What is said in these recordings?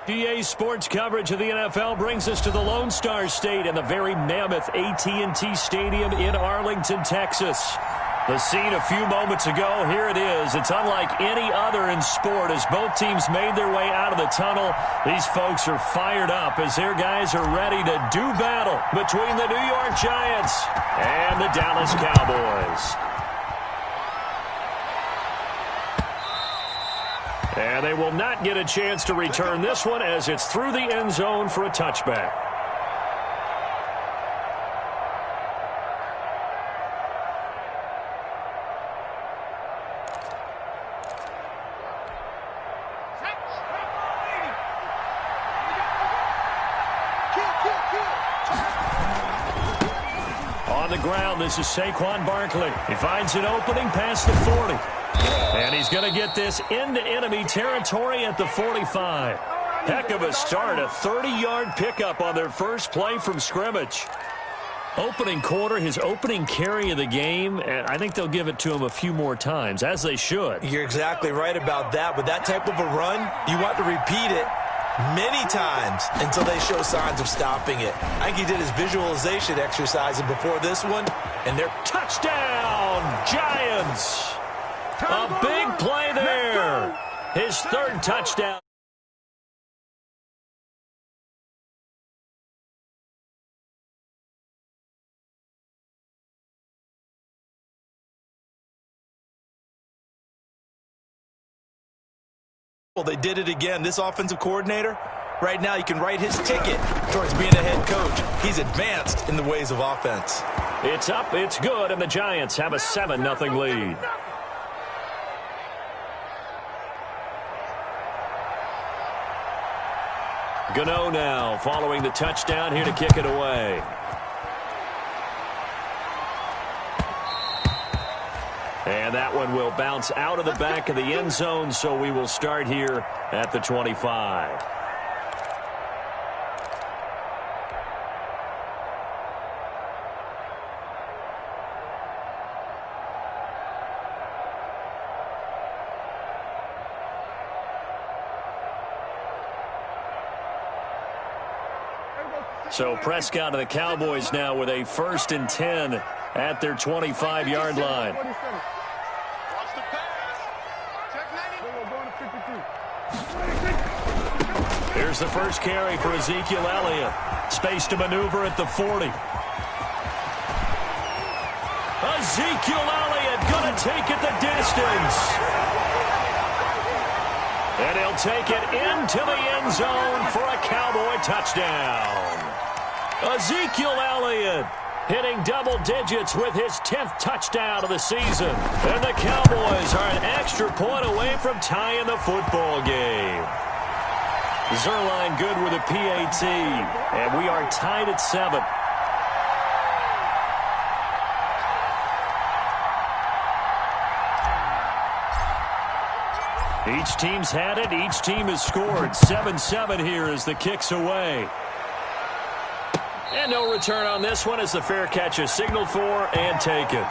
PA Sports coverage of the NFL brings us to the Lone Star State and the very mammoth AT&T Stadium in Arlington, Texas. The scene a few moments ago, here it is. It's unlike any other in sport as both teams made their way out of the tunnel. These folks are fired up as their guys are ready to do battle between the New York Giants and the Dallas Cowboys. And they will not get a chance to return this one as it's through the end zone for a touchback. On the ground, this is Saquon Barkley. He finds an opening past the 40. And he's going to get this into enemy territory at the 45. Heck of a start, a 30-yard pickup on their first play from scrimmage. Opening quarter, his opening carry of the game, and I think they'll give it to him a few more times, as they should. You're exactly right about that. With that type of a run, you want to repeat it many times until they show signs of stopping it. I think he did his visualization exercises before this one, and they're touchdown, Giants! A big play there. His third touchdown. Well, they did it again. This offensive coordinator, right now you can write his ticket towards being a head coach. He's advanced in the ways of offense. It's up, it's good, and the Giants have a 7-0 lead. Gano now following the touchdown here to kick it away. And that one will bounce out of the back of the end zone, so we will start here at the 25. So Prescott and the Cowboys now with a 1st and 10 at their 25-yard line. Here's the first carry for Ezekiel Elliott. Space to maneuver at the 40. Ezekiel Elliott going to take it the distance. And he'll take it into the end zone for a Cowboy touchdown. Ezekiel Elliott hitting double digits with his 10th touchdown of the season. And the Cowboys are an extra point away from tying the football game. Zerline good with a PAT. And we are tied at 7. Each team's had it. Each team has scored. 7-7 here as the kick's away. And no return on this one as the fair catch is signaled for and taken.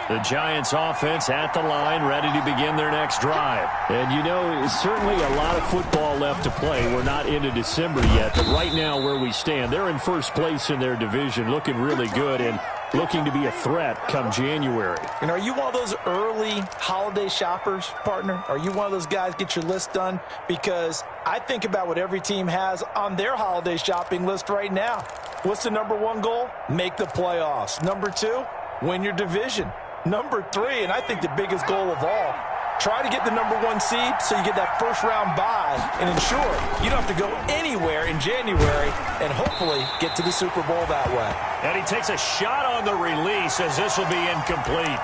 The Giants offense at the line, ready to begin their next drive. And you know, certainly a lot of football left to play. We're not into December yet, but right now where we stand, they're in first place in their division, looking really good and looking to be a threat come January. And are you one of those early holiday shoppers, partner? Are you one of those guys get your list done? Because I think about what every team has on their holiday shopping list right now. What's the #1 goal? Make the playoffs. #2, win your division. #3, and I think the biggest goal of all, try to get the #1 seed so you get that first-round bye and ensure you don't have to go anywhere in January and hopefully get to the Super Bowl that way. And he takes a shot on the release as this will be incomplete.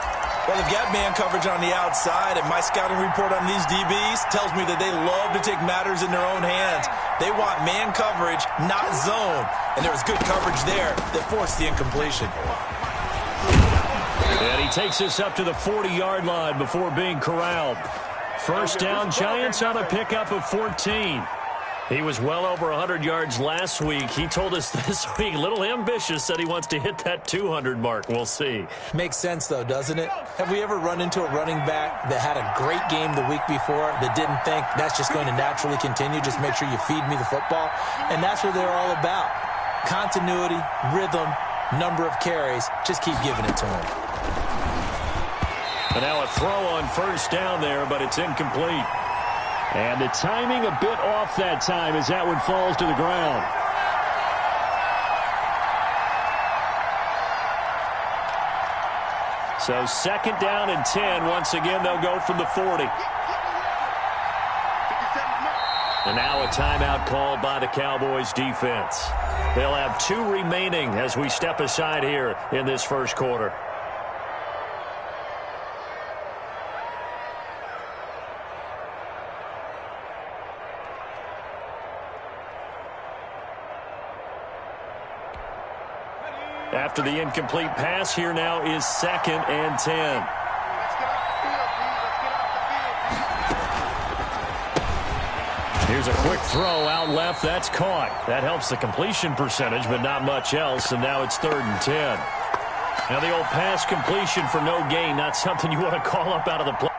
Well, they've got man coverage on the outside, and my scouting report on these DBs tells me that they love to take matters in their own hands. They want man coverage, not zone, and there was good coverage there that forced the incompletion. And he takes this up to the 40-yard line before being corralled. First down, Giants on a pickup of 14. He was well over 100 yards last week. He told us this week, a little ambitious, said he wants to hit that 200 mark. We'll see. Makes sense, though, doesn't it? Have we ever run into a running back that had a great game the week before that didn't think that's just going to naturally continue? Just make sure you feed me the football. And that's what they're all about. Continuity, rhythm, number of carries. Just keep giving it to him. And now a throw on first down there, but it's incomplete. And the timing a bit off that time as that one falls to the ground. So second down and 10. Once again, they'll go from the 40. And now a timeout called by the Cowboys defense. They'll have 2 remaining as we step aside here in this first quarter. After the incomplete pass, here now is second and 10. Here's a quick throw out left. That's caught. That helps the completion percentage, but not much else. And now it's third and 10. Now the old pass completion for no gain, not something you want to call up out of the play.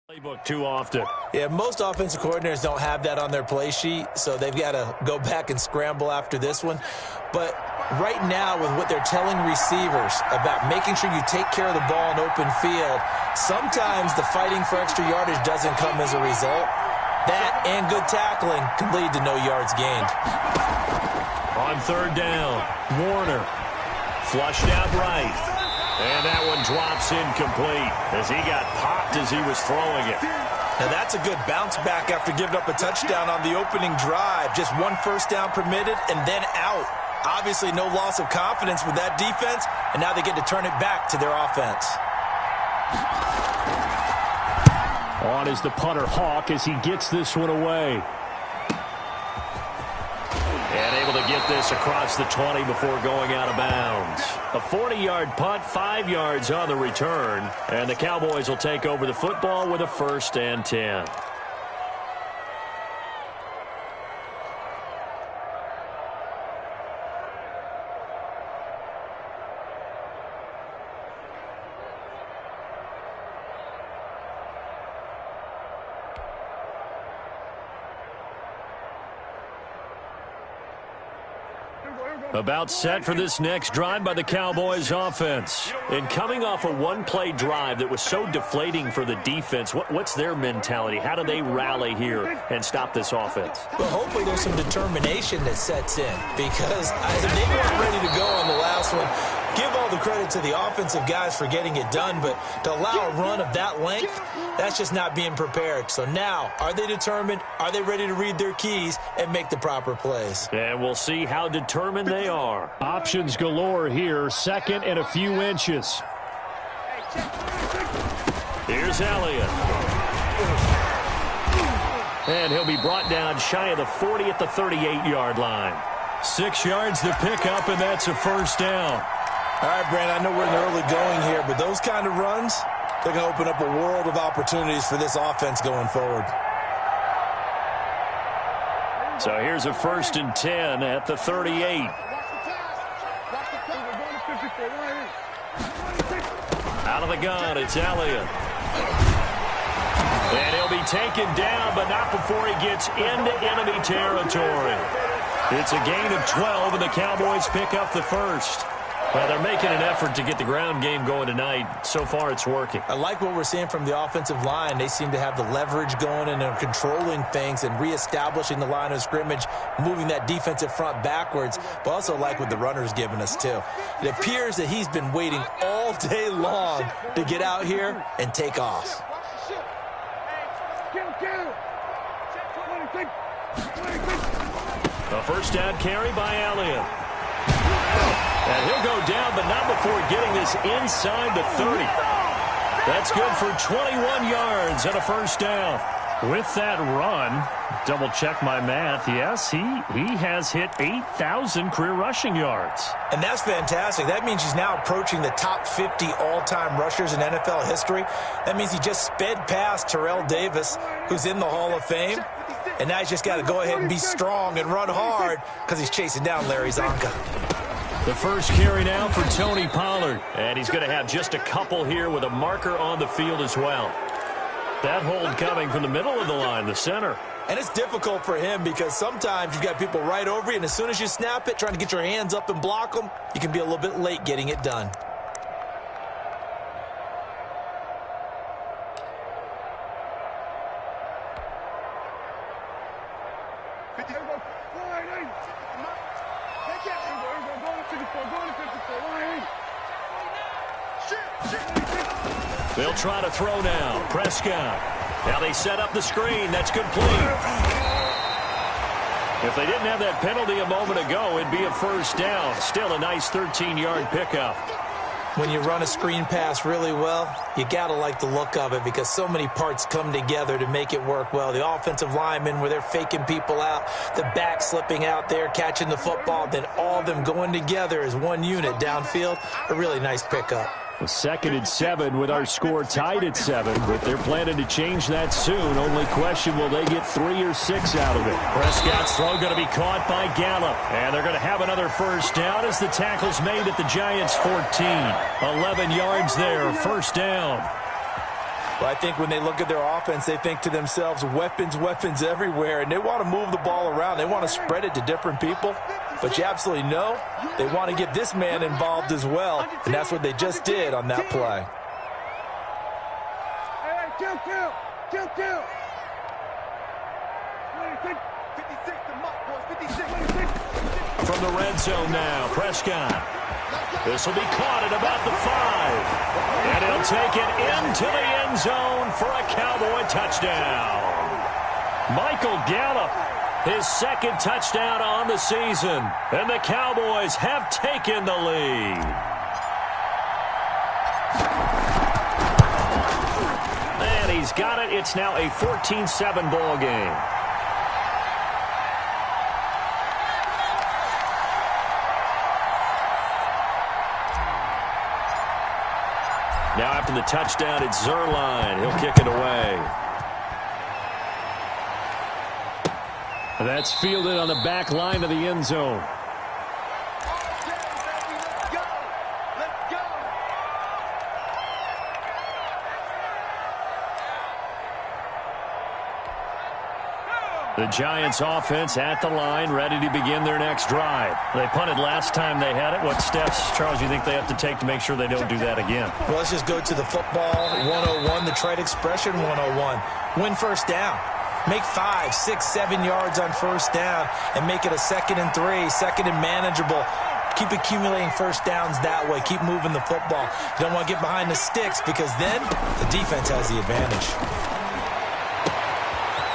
Playbook too often. Yeah, most offensive coordinators don't have that on their play sheet, so they've got to go back and scramble after this one. But right now, with what they're telling receivers about making sure you take care of the ball in open field, sometimes the fighting for extra yardage doesn't come as a result. That and good tackling can lead to no yards gained. On third down, Warner flushed out right. And that one drops incomplete as he got popped as he was throwing it. Now that's a good bounce back after giving up a touchdown on the opening drive. Just 1 first down permitted and then out. Obviously no loss of confidence with that defense, and now they get to turn it back to their offense. On is the punter Hawk as he gets this one away. And able to get this across the 20 before going out of bounds. A 40-yard punt, 5 yards on the return. And the Cowboys will take over the football with a 1st and 10. About set for this next drive by the Cowboys offense. And coming off a one-play drive that was so deflating for the defense, what's their mentality? How do they rally here and stop this offense? Well, hopefully there's some determination that sets in, because they weren't ready to go on the last one. Give all the credit to the offensive guys for getting it done, but to allow a run of that length, that's just not being prepared. So now, are they determined? Are they ready to read their keys and make the proper plays? And we'll see how determined they are. Options galore here, second and a few inches. Here's Elliott. And he'll be brought down shy of the 40 at the 38-yard line. 6 yards to pick up, and that's a first down. All right, Brandon, I know we're in the early going here, but those kind of runs, they're going to open up a world of opportunities for this offense going forward. So here's a 1st and 10 at the 38. Out of the gun, it's Elliott. And he'll be taken down, but not before he gets into enemy territory. It's a gain of 12, and the Cowboys pick up the first. Well, they're making an effort to get the ground game going tonight. So far, it's working. I like what we're seeing from the offensive line. They seem to have the leverage going and are controlling things and reestablishing the line of scrimmage, moving that defensive front backwards, but also like what the runner's giving us, too. It appears that he's been waiting all day long to get out here and take off. A first down carry by Elliott. And he'll go down, but not before getting this inside the 30. That's good for 21 yards and a first down. With that run, double-check my math, yes, he has hit 8,000 career rushing yards. And that's fantastic. That means he's now approaching the top 50 all-time rushers in NFL history. That means he just sped past Terrell Davis, who's in the Hall of Fame. And now he's just got to go ahead and be strong and run hard because he's chasing down Larry Zonka. The first carry now for Tony Pollard. And he's going to have just a couple here with a marker on the field as well. That hold coming from the middle of the line, the center. And it's difficult for him because sometimes you've got people right over you, and as soon as you snap it, trying to get your hands up and block them, you can be a little bit late getting it done. They'll try to throw now. Prescott. Now they set up the screen. That's complete. If they didn't have that penalty a moment ago, it'd be a first down. Still a nice 13-yard pickup. When you run a screen pass really well, you got to like the look of it because so many parts come together to make it work well. The offensive linemen, where they're faking people out, the back slipping out there, catching the football, then all of them going together as one unit downfield. A really nice pickup. Second and 7 with our score tied at 7, but they're planning to change that soon. Only question, will they get 3 or 6 out of it? Prescott's throw going to be caught by Gallup, and they're going to have another first down as the tackle's made at the Giants' 14. 11 yards there, first down. Well, I think when they look at their offense, they think to themselves, weapons, weapons everywhere, and they want to move the ball around. They want to spread it to different people, but you absolutely know they want to get this man involved as well, and that's what they just did on that play. From the red zone now, Prescott. This will be caught at about the 5. And he'll take it into the end zone for a Cowboy touchdown. Michael Gallup, his second touchdown on the season. And the Cowboys have taken the lead. And he's got it. It's now a 14-7 ball game. Now after the touchdown, it's Zerline. He'll kick it away. That's fielded on the back line of the end zone. The Giants offense at the line, ready to begin their next drive. They punted last time they had it. What steps, Charles, you think they have to take to make sure they don't do that again? Well, let's just go to the football 101, the trade expression 101. Win first down. Make 5, 6, 7 yards on first down and make it a 2nd and 3, second and manageable. Keep accumulating first downs that way. Keep moving the football. You don't want to get behind the sticks because then the defense has the advantage.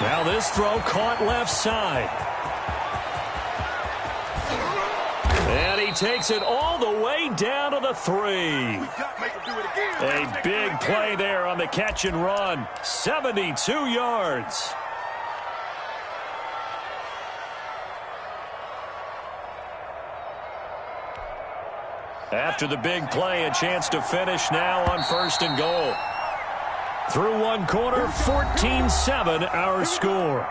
Now this throw caught left side. And he takes it all the way down to the 3. A big play there on the catch and run. 72 yards. After the big play, a chance to finish now on 1st and goal. Through one quarter, 14-7 our score.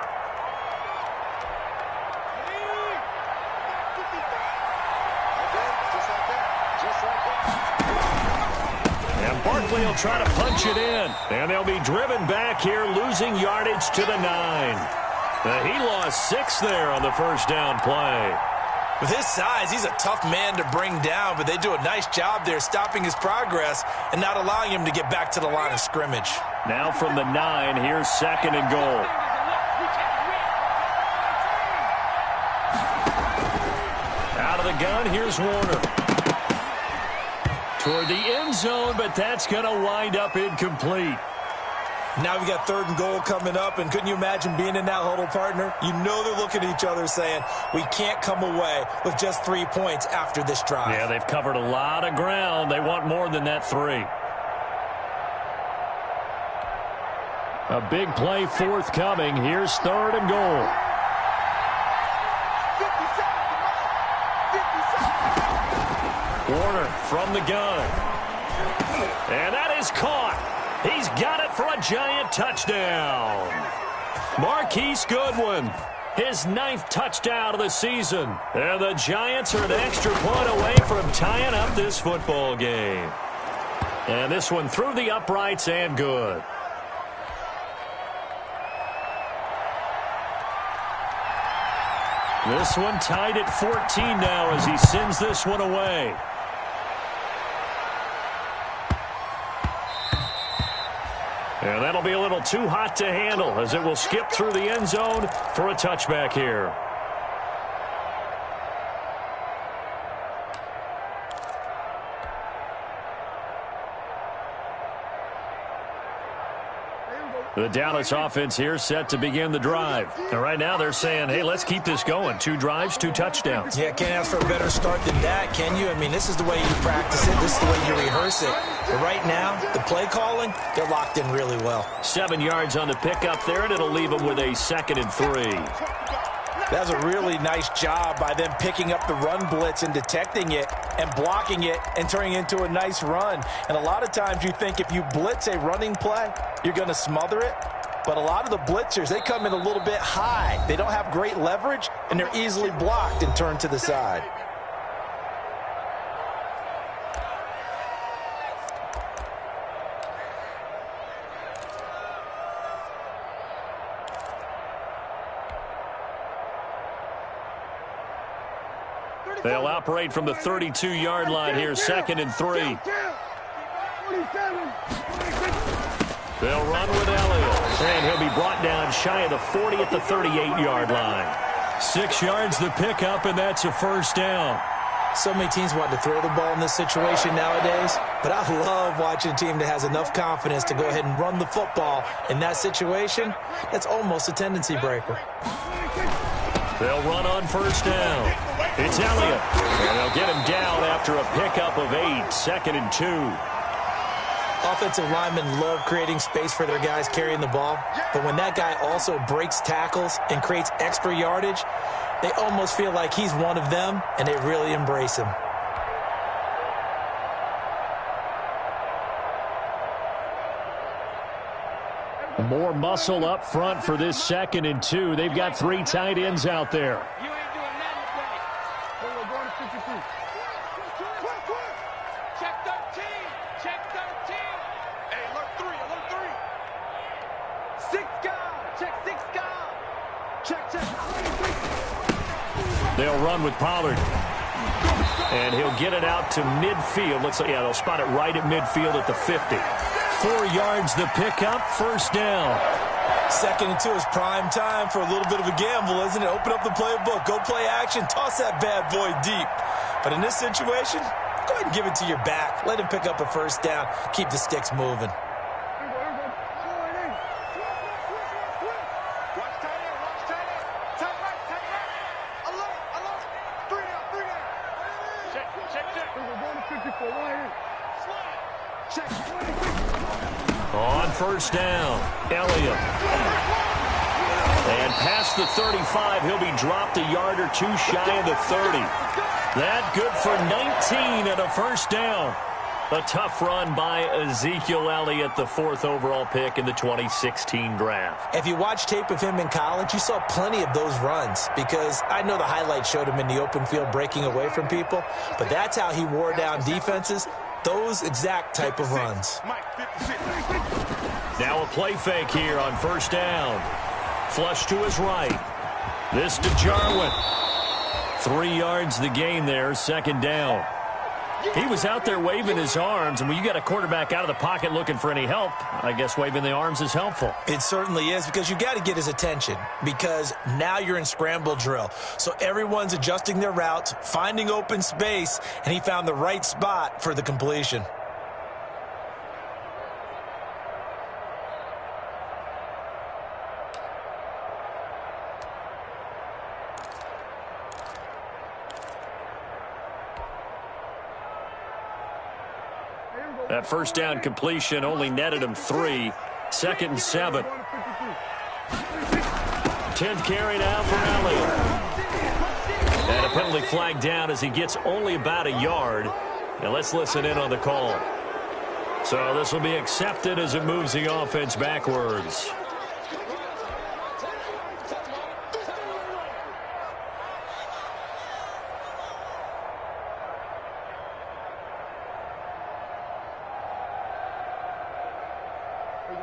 And Barkley will try to punch it in. And they'll be driven back here, losing yardage to the 9. He lost 6 there on the first down play. With his size, he's a tough man to bring down, but they do a nice job there stopping his progress and not allowing him to get back to the line of scrimmage. Now from the 9, here's 2nd and goal. Out of the gun, here's Warner. Toward the end zone, but that's going to wind up incomplete. Now we got 3rd and goal coming up, and couldn't you imagine being in that huddle, partner? You know they're looking at each other saying, we can't come away with just 3 points after this drive. Yeah, they've covered a lot of ground. They want more than that 3. A big play forthcoming. Here's 3rd and goal. Warner from the gun. And that is caught. He's got it for a giant touchdown. Marquise Goodwin, his 9th touchdown of the season. And the Giants are an extra point away from tying up this football game. And this one through the uprights and good. This one tied at 14 now as he sends this one away. And that'll be a little too hot to handle as it will skip through the end zone for a touchback here. The Dallas offense here set to begin the drive. And right now they're saying, hey, let's keep this going. 2 drives, 2 touchdowns. Yeah, can't ask for a better start than that, can you? I mean, this is the way you practice it. This is the way you rehearse it. But right now, the play calling, they're locked in really well. 7 yards on the pickup there, and it'll leave them with a 2nd and 3. That's a really nice job by them picking up the run blitz and detecting it and blocking it and turning it into a nice run. And a lot of times you think if you blitz a running play, you're going to smother it. But a lot of the blitzers, they come in a little bit high. They don't have great leverage, and they're easily blocked and turned to the side. They'll operate from the 32-yard line here, 2nd and 3. They'll run with Elliott, and he'll be brought down shy of the 40 at the 38-yard line. 6 yards the pickup, and that's a 1st down. So many teams want to throw the ball in this situation nowadays, but I love watching a team that has enough confidence to go ahead and run the football in that situation. That's almost a tendency breaker. They'll run on 1st down. It's Elliott, and they'll get him down after a pickup of 8, 2nd and 2. Offensive linemen love creating space for their guys carrying the ball, but when that guy also breaks tackles and creates extra yardage, they almost feel like he's one of them, and they really embrace him. More muscle up front for this 2nd and 2. They've got 3 tight ends out there. They'll run with Pollard. And he'll get it out to midfield. Looks like, yeah, they'll spot it right at midfield at the 50. 4 yards the pickup, 1st down. 2nd and 2 is prime time for a little bit of a gamble, isn't it? Open up the playbook, go play action, toss that bad boy deep. But in this situation, go ahead and give it to your back. Let him pick up a 1st down. Keep the sticks moving. On 1st down, Elliott. And past the 35, he'll be dropped a yard or 2 shy of the 30. That good for 19 and a 1st down. A tough run by Ezekiel Elliott, the 4th overall pick in the 2016 draft. If you watch tape of him in college, you saw plenty of those runs because I know the highlights showed him in the open field breaking away from people, but that's how he wore down defenses, those exact type of runs. Now a play fake here on 1st down. Flush to his right. This to Jarwin. 3 yards the gain there, second down. He was out there waving his arms, and when you got a quarterback out of the pocket looking for any help, I guess waving the arms is helpful. It certainly is, because you got to get his attention, because now you're in scramble drill. So everyone's adjusting their routes, finding open space, and he found the right spot for the completion. That first down completion only netted him 3. 2nd and 7. 10th carry now for Elliott. And a penalty flag down as he gets only about a yard. Now let's listen in on the call. So this will be accepted as it moves the offense backwards.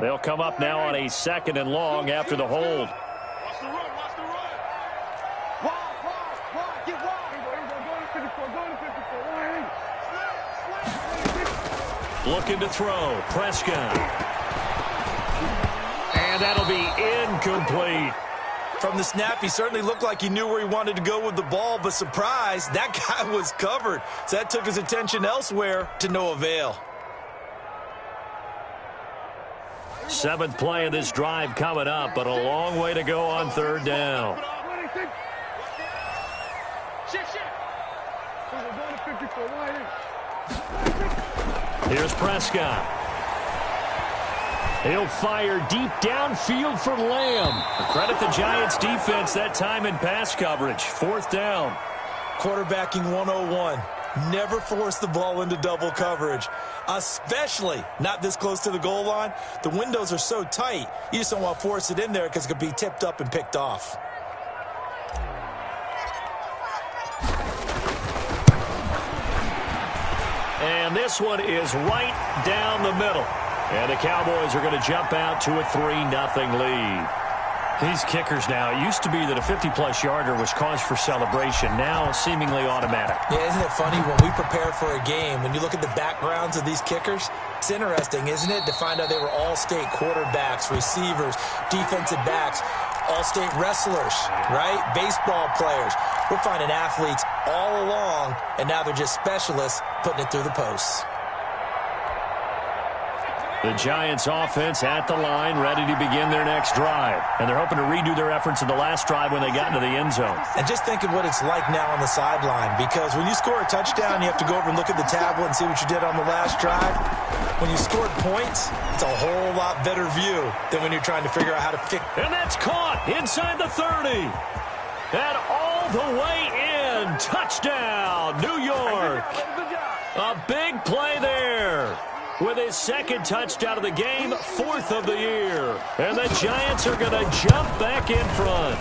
They'll come up now on a 2nd and long after the hold. Watch the run, watch the run. Wide, get wide. Looking to throw, Prescott. And that'll be incomplete. From the snap, he certainly looked like he knew where he wanted to go with the ball, but surprise, that guy was covered. So that took his attention elsewhere to no avail. 7th play of this drive coming up, but a long way to go on 3rd down. Here's Prescott. He'll fire deep downfield for Lamb. Credit the Giants defense that time in pass coverage. 4th down. Quarterbacking 101. Never force the ball into double coverage, especially not this close to the goal line. The windows are so tight, you just don't want to force it in there because it could be tipped up and picked off. And this one is right down the middle. And the Cowboys are going to jump out to a 3-0 lead. These kickers now, it used to be that a 50-plus yarder was cause for celebration. Now seemingly automatic. Yeah, isn't it funny when we prepare for a game, when you look at the backgrounds of these kickers, it's interesting, isn't it, to find out they were all-state quarterbacks, receivers, defensive backs, all-state wrestlers, right? Baseball players. We're finding athletes all along, and now they're just specialists putting it through the posts. The Giants offense at the line, ready to begin their next drive. And they're hoping to redo their efforts in the last drive when they got into the end zone. And just think of what it's like now on the sideline, because when you score a touchdown, you have to go over and look at the tablet and see what you did on the last drive. When you scored points, it's a whole lot better view than when you're trying to figure out how to fix. And that's caught inside the 30. And all the way in. Touchdown, New York. A big play there. With his 2nd touchdown of the game, 4th of the year. And the Giants are going to jump back in front.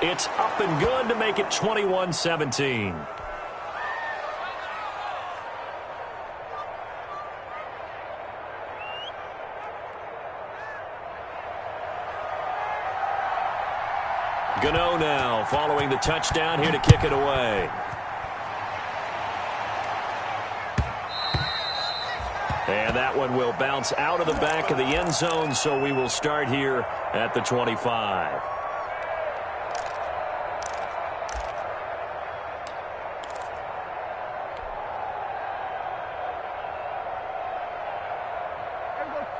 It's up and good to make it 21-17. Gano now following the touchdown here to kick it away. And that one will bounce out of the back of the end zone, so we will start here at the 25.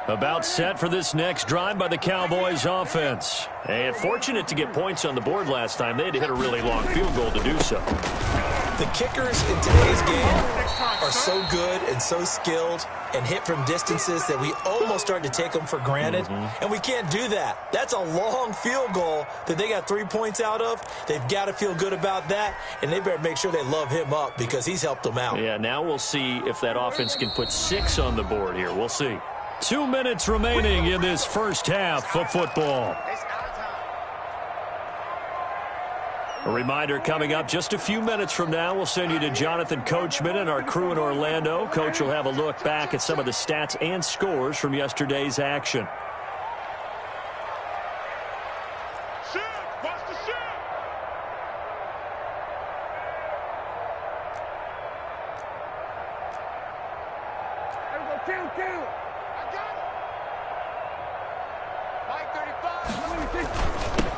About set for this next drive by the Cowboys offense. And fortunate to get points on the board last time. They had to hit a really long field goal to do so. The kickers in today's game are so good and so skilled and hit from distances that we almost start to take them for granted. And we can't do that. That's a long field goal that they got 3 points out of. They've got to feel good about that, and they better make sure they love him up because he's helped them out. Yeah, now we'll see if that offense can put 6 on the board here. We'll see. 2 minutes remaining in this first half of football. A reminder coming up just a few minutes from now, we'll send you to Jonathan Coachman and our crew in Orlando. Coach will have a look back at some of the stats and scores from yesterday's action.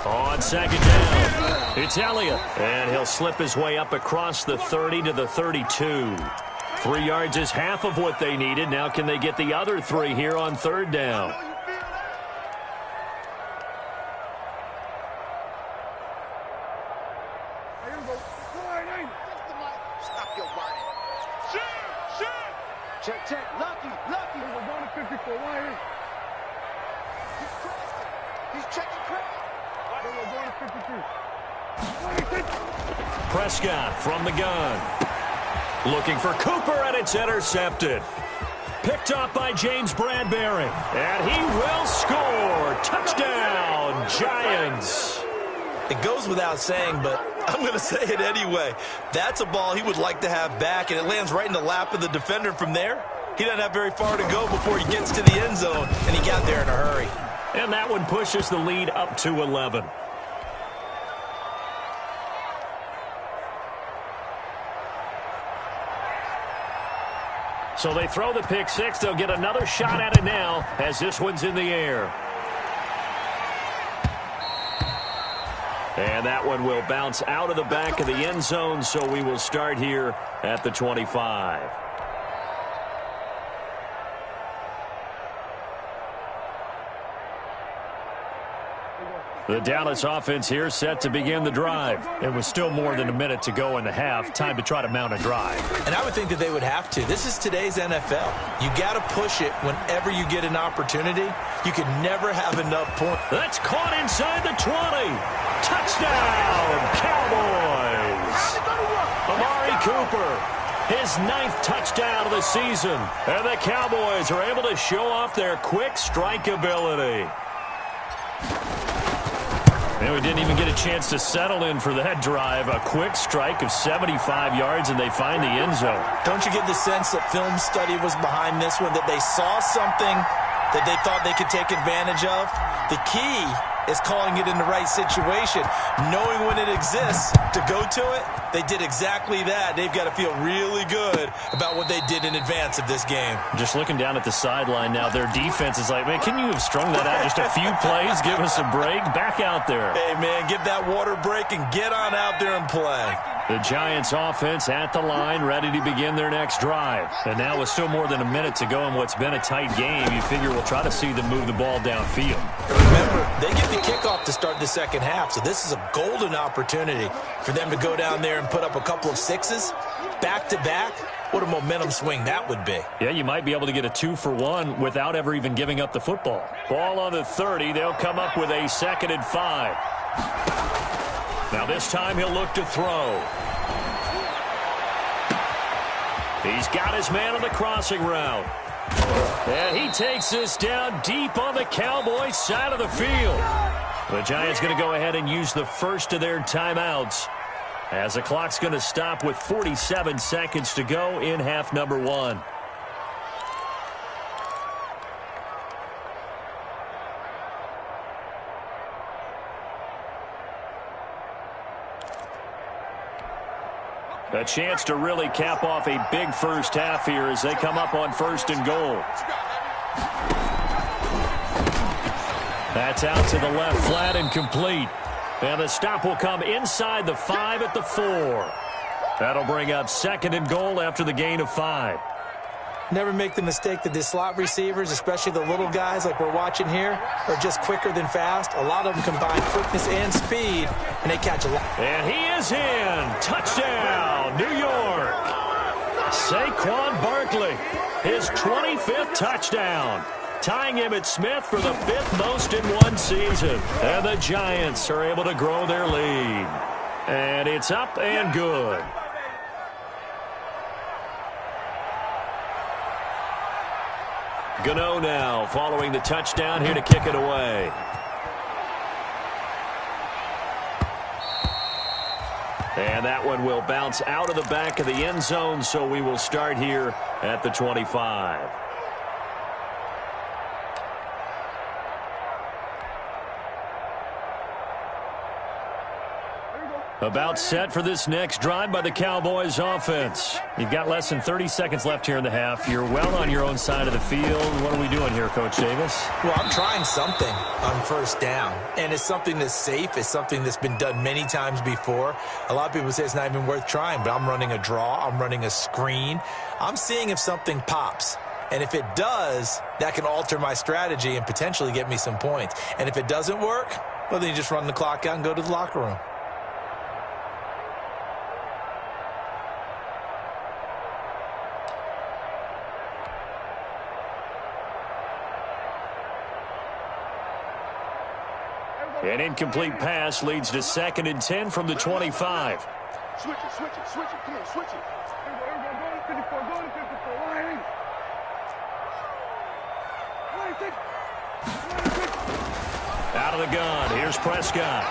On second down, it's Elliott. And he'll slip his way up across the 30 to the 32. 3 yards is half of what they needed. Now can they get the other 3 here on third down? Check. Lucky. We're going to 54. Why here? He's checking Craig. We're going to 53. Prescott from the gun. Looking for Cooper, and it's intercepted. Picked up by James Bradbury. And he will score. Touchdown, Giants. It goes without saying, but I'm going to say it anyway. That's a ball he would like to have back, and it lands right in the lap of the defender. From there, he doesn't have very far to go before he gets to the end zone, and he got there in a hurry. And that one pushes the lead up to 11. So they throw the pick six. They'll get another shot at it now as this one's in the air. And that one will bounce out of the back of the end zone, so we will start here at the 25. The Dallas offense here set to begin the drive. It was still more than a minute to go in the half. Time to try to mount a drive. And I would think that they would have to. This is today's NFL. You got to push it whenever you get an opportunity. You can never have enough points. That's caught inside the 20. Touchdown, Cowboys. Amari Cooper, his 9th touchdown of the season. And the Cowboys are able to show off their quick strike ability. And we didn't even get a chance to settle in for that drive. A quick strike of 75 yards, and they find the end zone. Don't you get the sense that film study was behind this one, that they saw something that they thought they could take advantage of? The key is calling it in the right situation, knowing when it exists to go to it. They did exactly that. They've got to feel really good about what they did in advance of this game. Just looking down at the sideline now, their defense is like, man, can you have strung that out just a few plays? Give us a break. Back out there. Hey, man, give that water break and get on out there and play. The Giants offense at the line, ready to begin their next drive. And now with still more than a minute to go in what's been a tight game, you figure we'll try to see them move the ball downfield. Remember, they get the kickoff to start the second half, so this is a golden opportunity for them to go down there and put up a couple of sixes back-to-back. What a momentum swing that would be. Yeah, you might be able to get a 2-for-1 without ever even giving up the football. Ball on the 30. They'll come up with a 2nd and 5. Now this time he'll look to throw. He's got his man on the crossing route. And he takes this down deep on the Cowboys side of the field. The Giants going to go ahead and use the first of their timeouts as the clock's going to stop with 47 seconds to go in half number 1. A chance to really cap off a big first half here as they come up on 1st and goal. That's out to the left, flat and complete. And the stop will come inside the 5 at the 4. That'll bring up 2nd and goal after the gain of 5. Never make the mistake that the slot receivers, especially the little guys like we're watching here, are just quicker than fast. A lot of them combine quickness and speed, and they catch a lot. And he is in. Touchdown, New York. Saquon Barkley, his 25th touchdown, tying Emmitt Smith for the 5th most in one season. And the Giants are able to grow their lead. And it's up and good. Gano now following the touchdown here to kick it away. And that one will bounce out of the back of the end zone, so we will start here at the 25. About set for this next drive by the Cowboys offense. You've got less than 30 seconds left here in the half. You're well on your own side of the field. What are we doing here, Coach Davis? Well, I'm trying something on first down, and it's something that's safe. It's something that's been done many times before. A lot of people say it's not even worth trying, but I'm running a draw. I'm running a screen. I'm seeing if something pops. And if it does, that can alter my strategy and potentially get me some points. And if it doesn't work, well, then you just run the clock out and go to the locker room. An incomplete pass leads to 2nd and 10 from the 25. Switch it. Come on, switch it. Everybody, go to 54. Go to 54. Line. Out of the gun. Here's Prescott.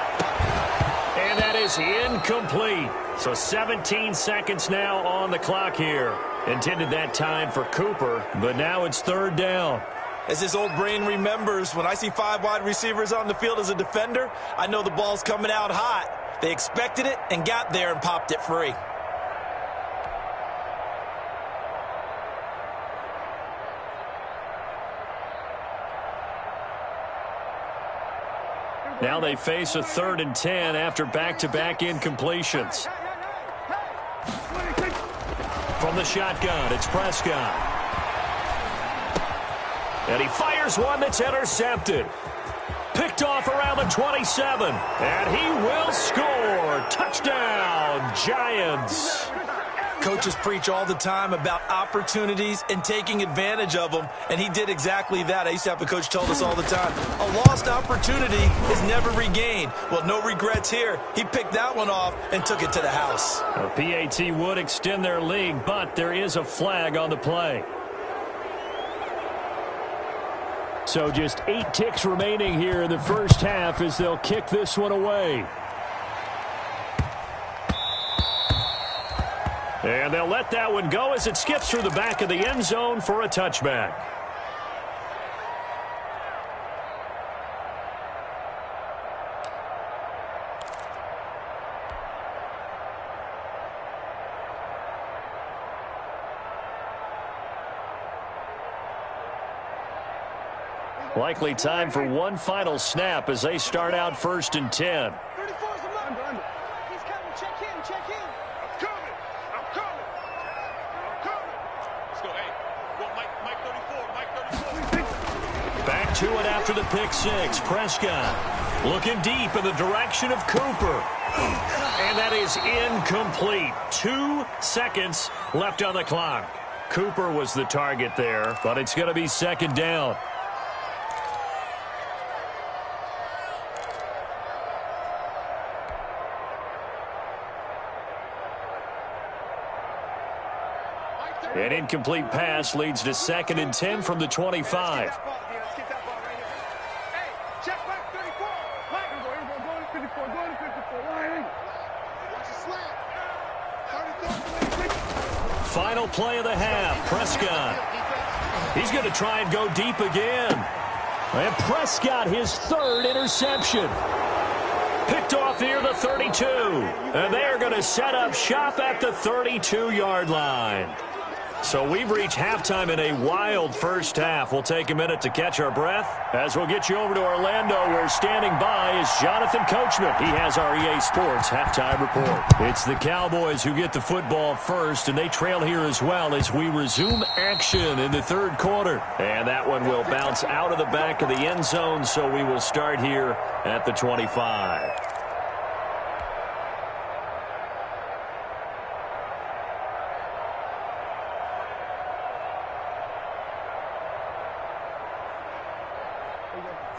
And that is incomplete. So 17 seconds now on the clock here. Intended that time for Cooper, but now it's 3rd down. As his old brain remembers, when I see 5 wide receivers on the field as a defender, I know the ball's coming out hot. They expected it and got there and popped it free. Now they face a 3rd and 10 after back-to-back incompletions. From the shotgun, it's Prescott. And he fires one that's intercepted. Picked off around the 27. And he will score. Touchdown, Giants. Coaches preach all the time about opportunities and taking advantage of them, and he did exactly that. I used to have a coach tell us all the time, a lost opportunity is never regained. Well, no regrets here. He picked that one off and took it to the house. A PAT would extend their lead, but there is a flag on the play. So just 8 ticks remaining here in the first half as they'll kick this one away. And they'll let that one go as it skips through the back of the end zone for a touchback. Likely time for one final snap as they start out 1st and 10. 34's the number. He's coming. Check in. I'm coming. Let's go, hey. Well, Mike 34. Back to it after the pick six. Prescott looking deep in the direction of Cooper. And that is incomplete. 2 seconds left on the clock. Cooper was the target there, but it's going to be 2nd down. An incomplete pass leads to 2nd and 10 from the 25. Let's get that ball right here. Hey, check back 34. Mike, go to 54. Go to 54. Line. Watch the slap. Final play of the half. Prescott. He's going to try and go deep again. And Prescott, his 3rd interception. Picked off near the 32. And they are going to set up shop at the 32-yard line. So we've reached halftime in a wild first half. We'll take a minute to catch our breath as we'll get you over to Orlando, where standing by is Jonathan Coachman. He has our EA Sports halftime report. It's the Cowboys who get the football first, and they trail here as well as we resume action in the 3rd quarter. And that one will bounce out of the back of the end zone, so we will start here at the 25.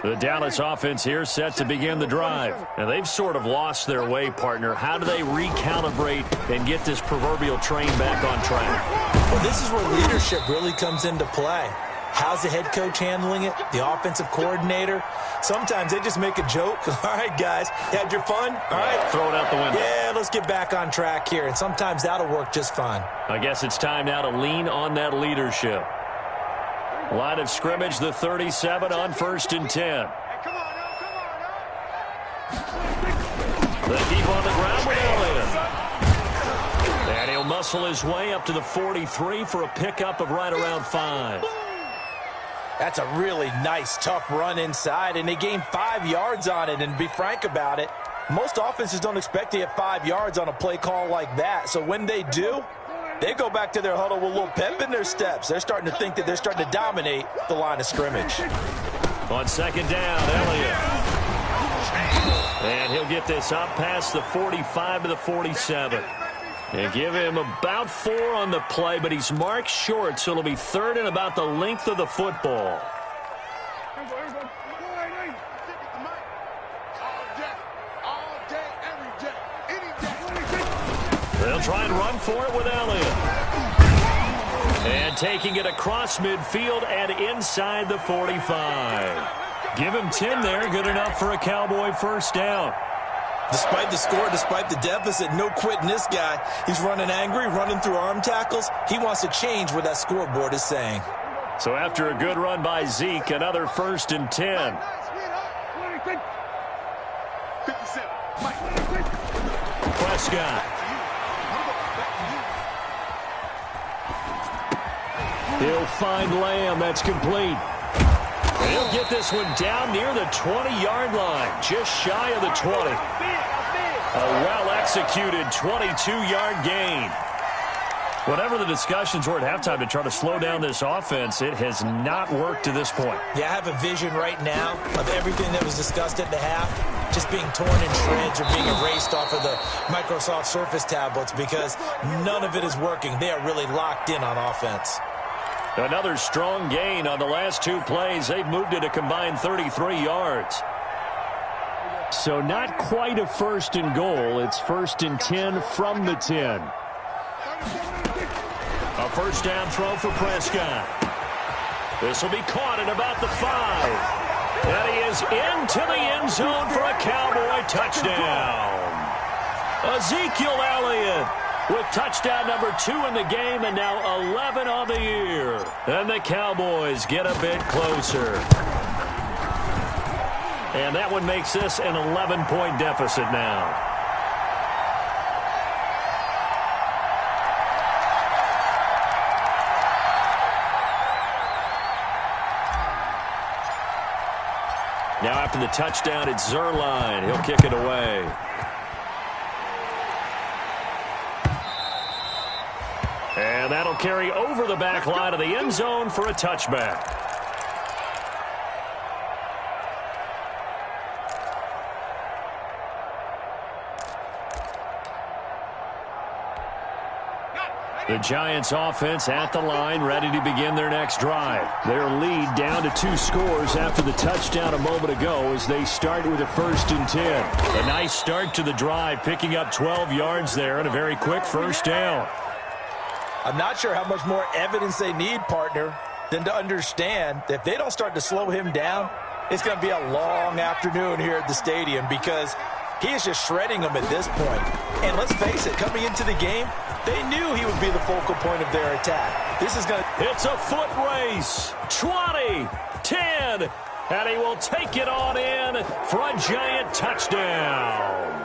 The Dallas offense here set to begin the drive. And they've sort of lost their way, partner. How do they recalibrate and get this proverbial train back on track? Well, this is where leadership really comes into play. How's the head coach handling it? The offensive coordinator? Sometimes they just make a joke. All right, guys, you had your fun? All right. Throw it out the window. Yeah, let's get back on track here. And sometimes that'll work just fine. I guess it's time now to lean on that leadership. Line of scrimmage, the 37 on 1st and 10. They keep on the ground with Elliott. And he'll muscle his way up to the 43 for a pickup of right around 5. That's a really nice, tough run inside, and they gained 5 yards on it. And to be frank about it, most offenses don't expect to get 5 yards on a play call like that. So when they do, they go back to their huddle with a little pep in their steps. They're starting to think that they're starting to dominate the line of scrimmage. On second down, Elliott. And he'll get this up past the 45 to the 47. And give him about 4 on the play, but he's marked short, so it'll be third and about the length of the football. They'll try and run for it with Elliott. And taking it across midfield and inside the 45. Give him 10 there, good enough for a Cowboy first down. Despite the score, despite the deficit, no quitting this guy. He's running angry, running through arm tackles. He wants to change what that scoreboard is saying. So after a good run by Zeke, another 1st and 10. Prescott. He'll find Lamb. That's complete. And he'll get this one down near the 20-yard line, just shy of the 20. A well-executed 22-yard gain. Whatever the discussions were at halftime to try to slow down this offense, it has not worked to this point. Yeah, I have a vision right now of everything that was discussed at the half just being torn in shreds or being erased off of the Microsoft Surface tablets because none of it is working. They are really locked in on offense. Another strong gain on the last 2 plays. They've moved it a combined 33 yards. So not quite a 1st and goal. It's 1st and 10 from the 10. A first down throw for Prescott. This will be caught at about the 5. And he is into the end zone for a Cowboy touchdown. Ezekiel Elliott with touchdown number 2 in the game and now 11 on the year. And the Cowboys get a bit closer. And that one makes this an 11-point deficit now. Now after the touchdown, it's Zerline. He'll kick it away. And that'll carry over the back line of the end zone for a touchback. The Giants offense at the line, ready to begin their next drive. Their lead down to 2 scores after the touchdown a moment ago as they start with a 1st and 10. A nice start to the drive, picking up 12 yards there and a very quick first down. I'm not sure how much more evidence they need, partner, than to understand that if they don't start to slow him down, it's going to be a long afternoon here at the stadium because he is just shredding them at this point. And let's face it, coming into the game, they knew he would be the focal point of their attack. This is going to... It's a foot race. 20, 10, and he will take it on in for a Giant touchdown.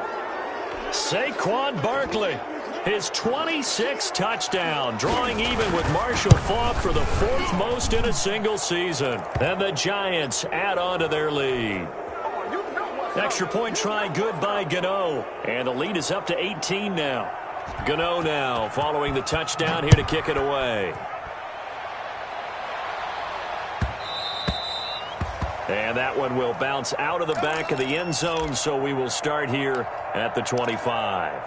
Saquon Barkley, his 26th touchdown, drawing even with Marshall Faulk for the 4th most in a single season. And the Giants add on to their lead. Extra point try good by Gano. And the lead is up to 18 now. Gano now following the touchdown here to kick it away. And that one will bounce out of the back of the end zone, so we will start here at the 25.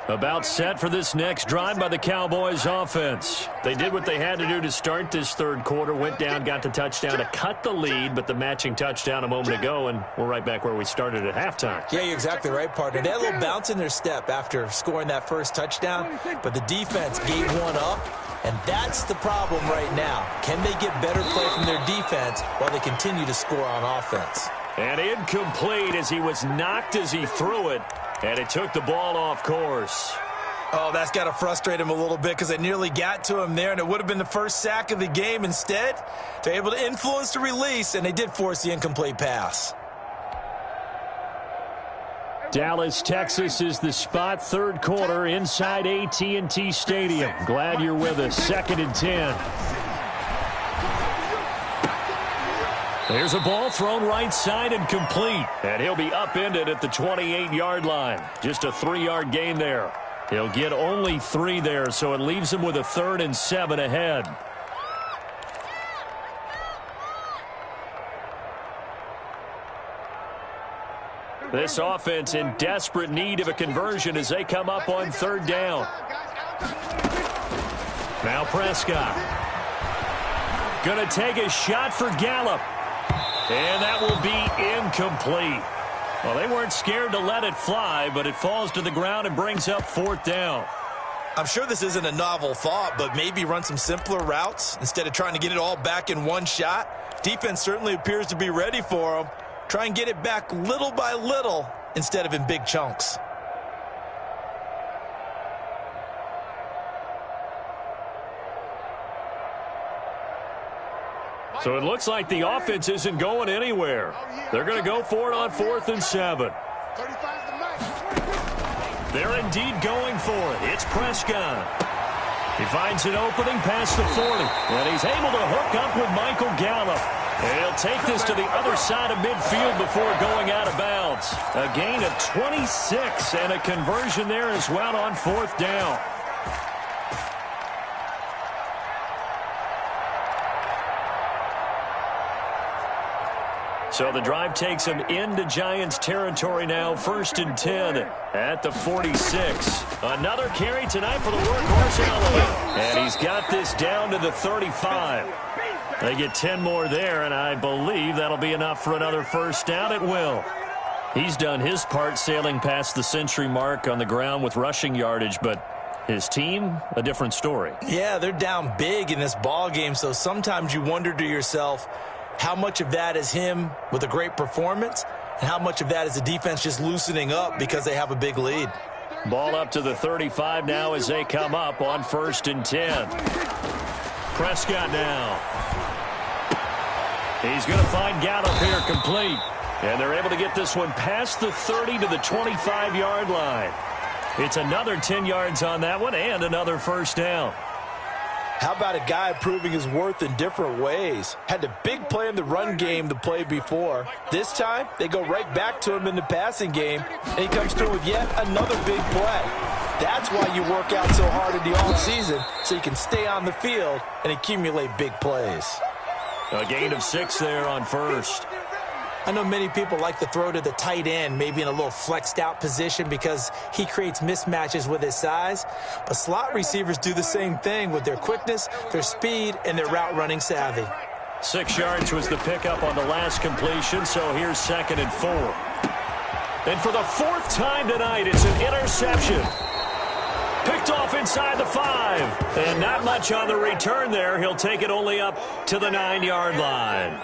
About set for this next drive by the Cowboys offense. They did what they had to do to start this third quarter, went down, got the touchdown to cut the lead, but the matching touchdown a moment ago, and we're right back where we started at halftime. Yeah, you're exactly right, partner. They had a little bounce in their step after scoring that first touchdown, but the defense gave one up, and that's the problem right now. Can they get better play from their defense while they continue to score on offense? And incomplete as he was knocked as he threw it. And it took the ball off course. Oh, that's got to frustrate him a little bit because they nearly got to him there, and it would have been the first sack of the game. Instead, they're able to influence the release, and they did force the incomplete pass. Dallas, Texas is the spot, third quarter inside AT&T Stadium. Glad you're with us. 2nd and 10. There's a ball thrown right side and complete. And he'll be upended at the 28-yard line. Just a 3-yard gain there. He'll get only 3 there, so it leaves him with a 3rd and 7 ahead. This offense in desperate need of a conversion as they come up on 3rd down. Now Prescott. Going to take a shot for Gallup. And that will be incomplete. Well, they weren't scared to let it fly, but it falls to the ground and brings up 4th down. I'm sure this isn't a novel thought, but maybe run some simpler routes instead of trying to get it all back in one shot. Defense certainly appears to be ready for them. Try and get it back little by little instead of in big chunks. So it looks like the offense isn't going anywhere. They're going to go for it on 4th and 7. They're indeed going for it. It's Prescott. He finds an opening past the 40. And he's able to hook up with Michael Gallup. And he'll take this to the other side of midfield before going out of bounds. A gain of 26 and a conversion there as well on 4th down. So the drive takes him into Giants territory now, 1st and 10 at the 46. Another carry tonight for the workhorse Allen. And he's got this down to the 35. They get 10 more there, and I believe that'll be enough for another 1st down. It will. He's done his part sailing past the century mark on the ground with rushing yardage, but his team, a different story. Yeah, they're down big in this ball game, so sometimes you wonder to yourself, how much of that is him with a great performance, and how much of that is the defense just loosening up because they have a big lead. Ball up to the 35 now as they come up on 1st and 10. Prescott now. He's going to find Gallup here complete. And they're able to get this one past the 30 to the 25-yard line. It's another 10 yards on that one and another 1st down. How about a guy proving his worth in different ways? Had a big play in the run game the play before. This time, they go right back to him in the passing game, and he comes through with yet another big play. That's why you work out so hard in the offseason, so you can stay on the field and accumulate big plays. A gain of 6 there on 1st. I know many people like to throw to the tight end, maybe in a little flexed out position because he creates mismatches with his size. But slot receivers do the same thing with their quickness, their speed, and their route running savvy. 6 yards was the pickup on the last completion, so here's 2nd and 4. And for the 4th time tonight, it's an interception. Picked off inside the 5. And not much on the return there. He'll take it only up to the 9-yard line.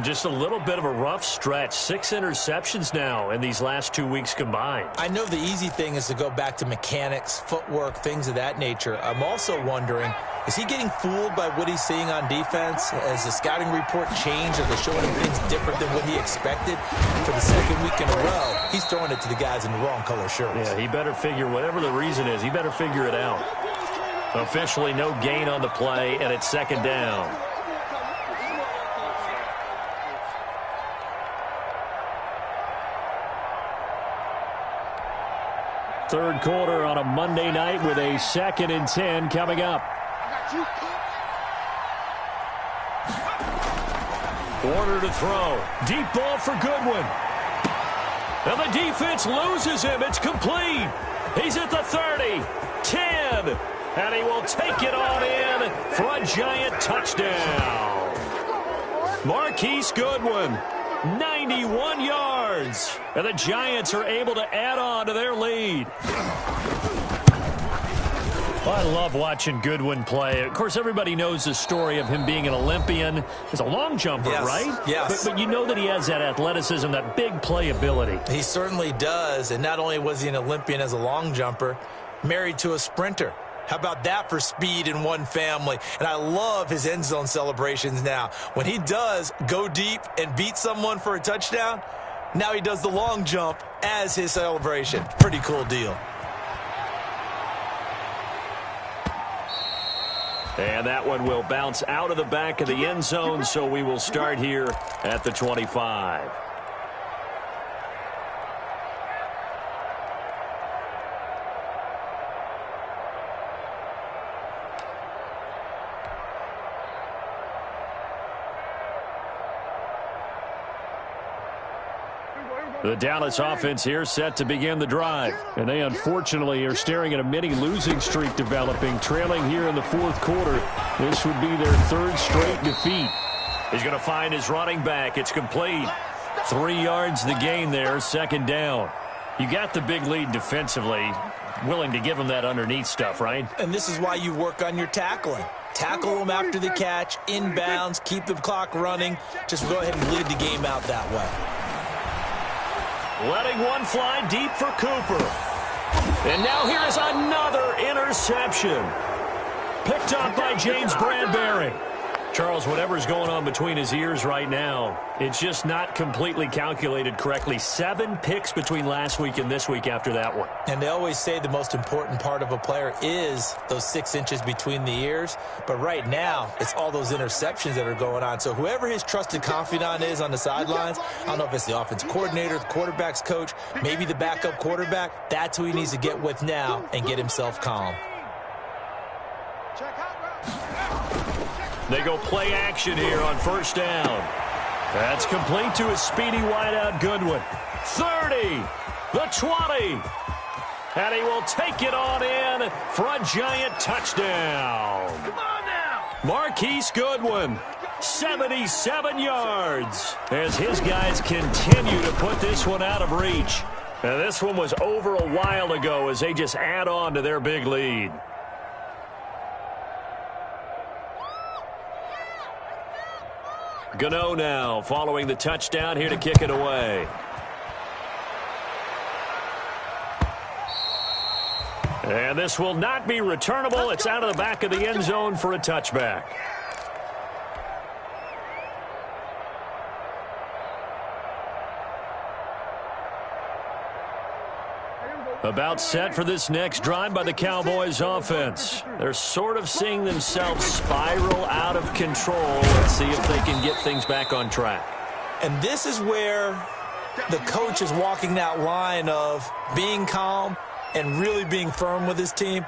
Just a little bit of a rough stretch. 6 interceptions now in these last 2 weeks combined. I know the easy thing is to go back to mechanics, footwork, things of that nature. I'm also wondering, is he getting fooled by what he's seeing on defense? Has the scouting report changed? Are they showing him things different than what he expected? For the 2nd week in a row, he's throwing it to the guys in the wrong color shirts. Yeah, he better figure, whatever the reason is, he better figure it out. Officially no gain on the play, and it's 2nd down. Third quarter on a Monday night with a 2nd and 10 coming up. Warner to throw. Deep ball for Goodwin. And the defense loses him. It's complete. He's at the 30, 10, and he will take it on in for a Giant touchdown. Marquise Goodwin, 91 yards. And the Giants are able to add on to their lead. Well, I love watching Goodwin play. Of course, everybody knows the story of him being an Olympian. He's a long jumper, yes, right? Yes. But you know that he has that athleticism, that big play ability. He certainly does. And not only was he an Olympian as a long jumper, married to a sprinter. How about that for speed in one family? And I love his end zone celebrations now. When he does go deep and beat someone for a touchdown, now he does the long jump as his celebration. Pretty cool deal. And that one will bounce out of the back of the end zone, so we will start here at the 25. The Dallas offense here set to begin the drive. And they unfortunately are staring at a mini losing streak developing, trailing here in the fourth quarter. This would be their third straight defeat. He's going to find his running back. It's complete. 3 yards the gain there, second down. You got the big lead defensively. Willing to give him that underneath stuff, right? And this is why you work on your tackling. Tackle them after the catch, inbounds, keep the clock running. Just go ahead and lead the game out that way. Letting one fly deep for Cooper. And now here is another interception. Picked up by James Bradbury. Charles, whatever's going on between his ears right now, it's just not completely calculated correctly. 7 picks between last week and this week after that one. And they always say the most important part of a player is those 6 inches between the ears. But right now, it's all those interceptions that are going on. So whoever his trusted confidant is on the sidelines, I don't know if it's the offense coordinator, the quarterback's coach, maybe the backup quarterback, that's who he needs to get with now and get himself calm. They go play action here on first down. That's complete to a speedy wideout Goodwin. 30, the 20. And he will take it on in for a giant touchdown. Come on now. Marquise Goodwin, 77 yards, as his guys continue to put this one out of reach. And this one was over a while ago as they just add on to their big lead. Gano now following the touchdown here to kick it away. And this will not be returnable. It's out of the back of the end zone for a touchback. About set for this next drive by the Cowboys offense. They're sort of seeing themselves spiral out of control. Let's see if they can get things back on track. And this is where the coach is walking that line of being calm and really being firm with his team.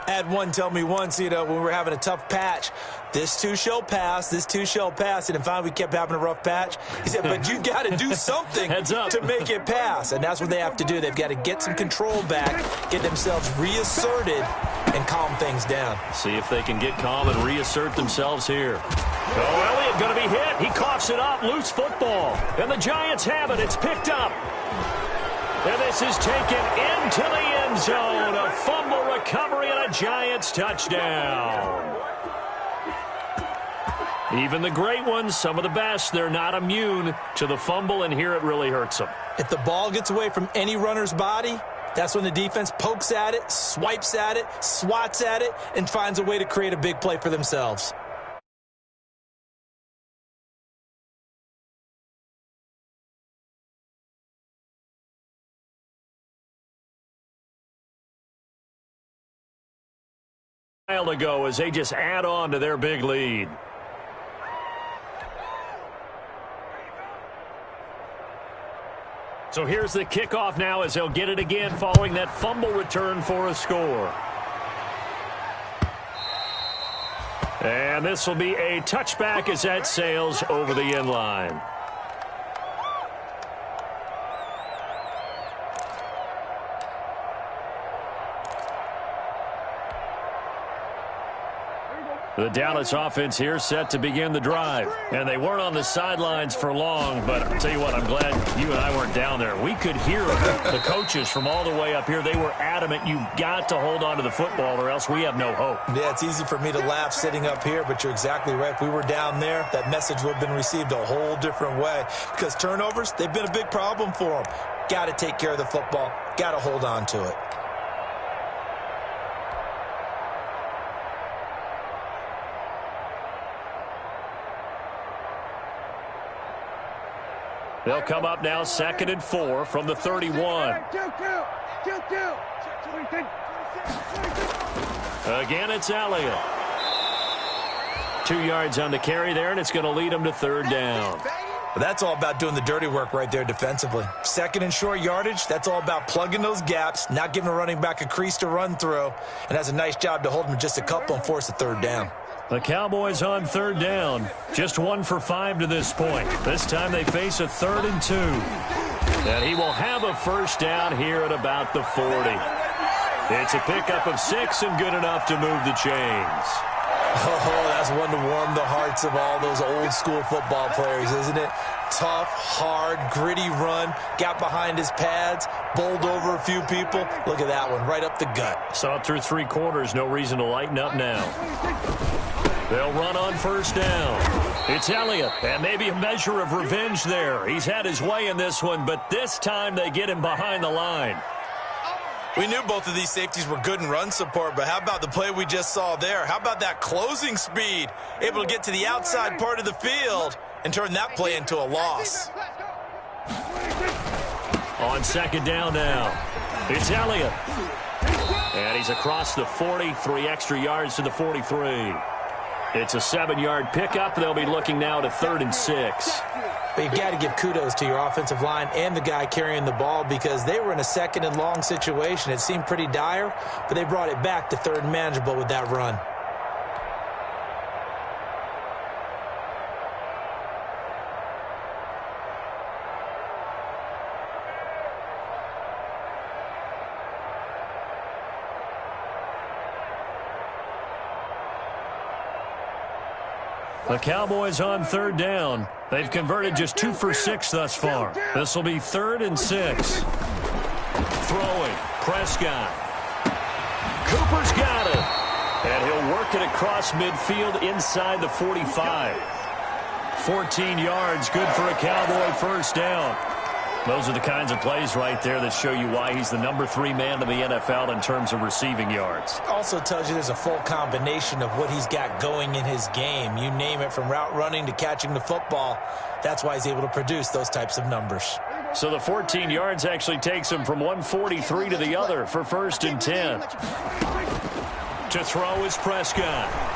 I had one tell me once, when we were having a tough patch, this too shall pass, this too shall pass. And finally we kept having a rough patch. He said, but you got to do something to make it pass. And that's what they have to do. They've got to get some control back, get themselves reasserted, and calm things down. See if they can get calm and reassert themselves here. Oh, Elliott going to be hit. He coughs it up. Loose football. And the Giants have it. It's picked up. And this is taken into the end zone. A fumble recovery and a Giants touchdown. Even the great ones, some of the best, they're not immune to the fumble, and here it really hurts them. If the ball gets away from any runner's body, that's when the defense pokes at it, swipes at it, swats at it, and finds a way to create a big play for themselves. A while ago as they just add on to their big lead. So here's the kickoff now as they'll get it again following that fumble return for a score. And this will be a touchback as that sails over the end line. The Dallas offense here set to begin the drive. And they weren't on the sidelines for long, but I'll tell you what, I'm glad you and I weren't down there. We could hear the coaches from all the way up here. They were adamant, you've got to hold on to the football or else we have no hope. Yeah, it's easy for me to laugh sitting up here, but you're exactly right. If we were down there, that message would have been received a whole different way. Because turnovers, they've been a big problem for them. Got to take care of the football. Got to hold on to it. They'll come up now 2nd and 4 from the 31. Again, it's Elliott. 2 yards on the carry there, and it's going to lead them to 3rd down. That's all about doing the dirty work right there defensively. 2nd and short yardage, that's all about plugging those gaps, not giving a running back a crease to run through, and has a nice job to hold him just a couple and force a 3rd down. The Cowboys on 3rd down. Just 1 for 5 to this point. This time they face a 3rd and 2. And he will have a 1st down here at about the 40. It's a pickup of 6 and good enough to move the chains. Oh, that's one to warm the hearts of all those old school football players, isn't it? Tough, hard, gritty run, got behind his pads, bowled over a few people. Look at that one, right up the gut. Saw it through 3 quarters, no reason to lighten up now. They'll run on 1st down. It's Elliott, and maybe a measure of revenge there. He's had his way in this one, but this time they get him behind the line. We knew both of these safeties were good in run support, but how about the play we just saw there? How about that closing speed? Able to get to the outside part of the field and turn that play into a loss. On 2nd down now, it's Elliott. And he's across the 40, 3 extra yards to the 43. It's a 7-yard pickup. They'll be looking now to 3rd and 6. But you got to give kudos to your offensive line and the guy carrying the ball because they were in a 2nd and long situation. It seemed pretty dire, but they brought it back to 3rd and manageable with that run. The Cowboys on 3rd down. They've converted just 2 for 6 thus far. This will be 3rd and 6. Throwing. Prescott. Cooper's got it. And he'll work it across midfield inside the 45. 14 yards, good for a Cowboy 1st down. Those are the kinds of plays right there that show you why he's the number 3 man in the NFL in terms of receiving yards. Also tells you there's a full combination of what he's got going in his game. You name it, from route running to catching the football. That's why he's able to produce those types of numbers. So the 14 yards actually takes him from 143 to the other for 1st and 10. To throw is Prescott.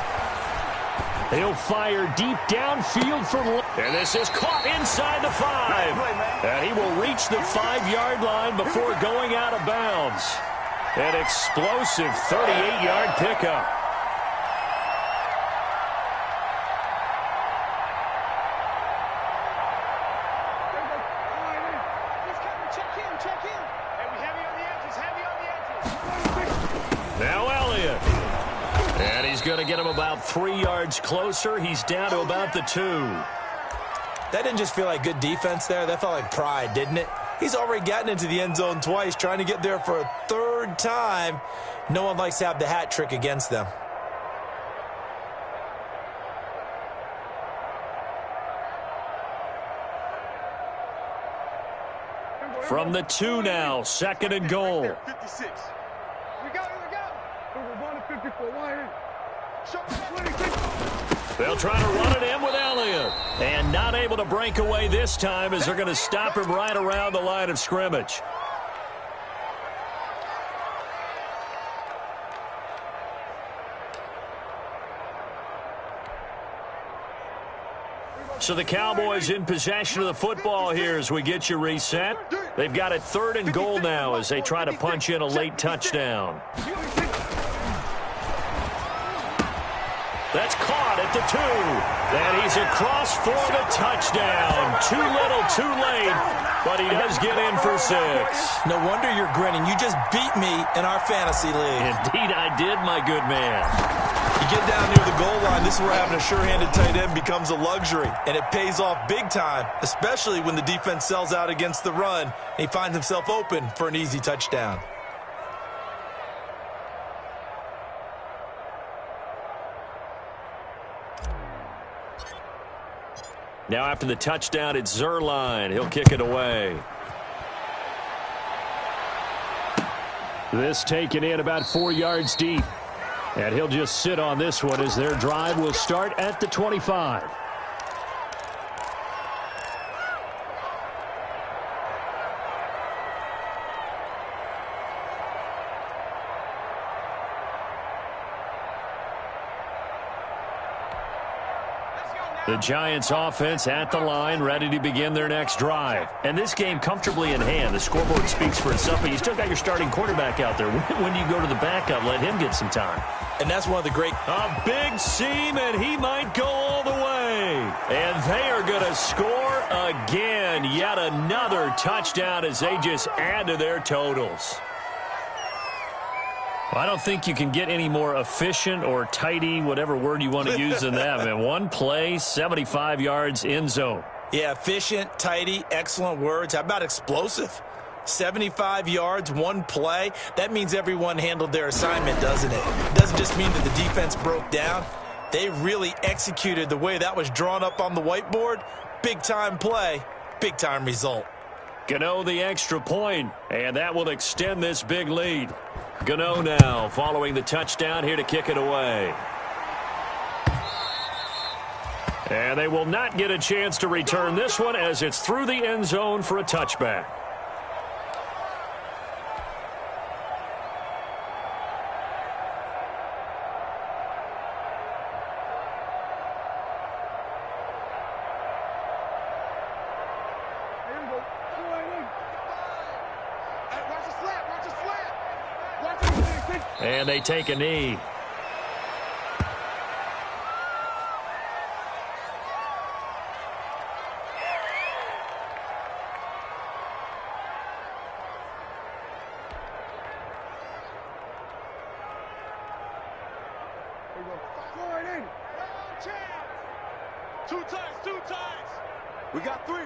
He'll fire deep downfield for... And this is caught inside the 5. And he will reach the 5-yard line before going out of bounds. An explosive 38-yard pickup. Now Elliott. And he's going to get him about 3 yards closer. He's down to about the 2. That didn't just feel like good defense there. That felt like pride, didn't it? He's already gotten into the end zone twice, trying to get there for a 3rd time. No one likes to have the hat trick against them. From the 2 now, 2nd and goal. 56. We go. We're going to 54. Wide. They'll try to run it in with Elliott. And not able to break away this time as they're going to stop him right around the line of scrimmage. So the Cowboys in possession of the football here as we get you reset. They've got it 3rd and goal now as they try to punch in a late touchdown. That's caught at the 2. And he's across for the touchdown. Too little, too late, but he does get in for 6. No wonder you're grinning. You just beat me in our fantasy league. Indeed I did, my good man. You get down near the goal line, this is where having a sure-handed tight end becomes a luxury, and it pays off big time, especially when the defense sells out against the run, and he finds himself open for an easy touchdown. Now after the touchdown, it's Zuerlein. He'll kick it away. This taken in about 4 yards deep. And he'll just sit on this one as their drive will start at the 25. The Giants offense at the line, ready to begin their next drive. And this game comfortably in hand. The scoreboard speaks for itself, but you still got your starting quarterback out there. When do you go to the backup? Let him get some time. And that's one of the great... A big seam, and he might go all the way. And they are going to score again. Yet another touchdown as they just add to their totals. Well, I don't think you can get any more efficient or tidy, whatever word you want to use in that. Man, one play, 75 yards in zone. Yeah, efficient, tidy, excellent words. How about explosive? 75 yards, one play. That means everyone handled their assignment, doesn't it? It doesn't just mean that the defense broke down. They really executed the way that was drawn up on the whiteboard. Big-time play, big-time result. Gano the extra point, and that will extend this big lead. Gano now following the touchdown here to kick it away. And they will not get a chance to return this one as it's through the end zone for a touchback. And they take a knee. Two times. We got three,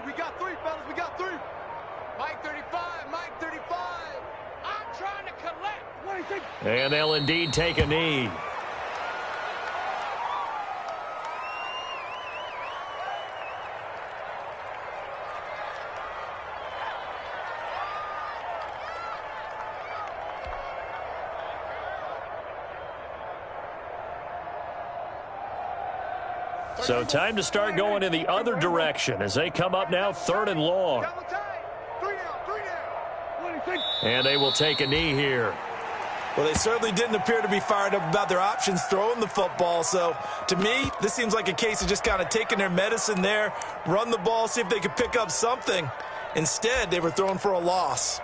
fellas, we got three. Mike 35, Mike 35. I'm trying to collect. And they'll indeed take a knee. So time to start going in the other direction as they come up now 3rd and long. And they will take a knee here. Well, they certainly didn't appear to be fired up about their options throwing the football. So, to me, this seems like a case of just kind of taking their medicine there, run the ball, see if they could pick up something. Instead, they were throwing for a loss.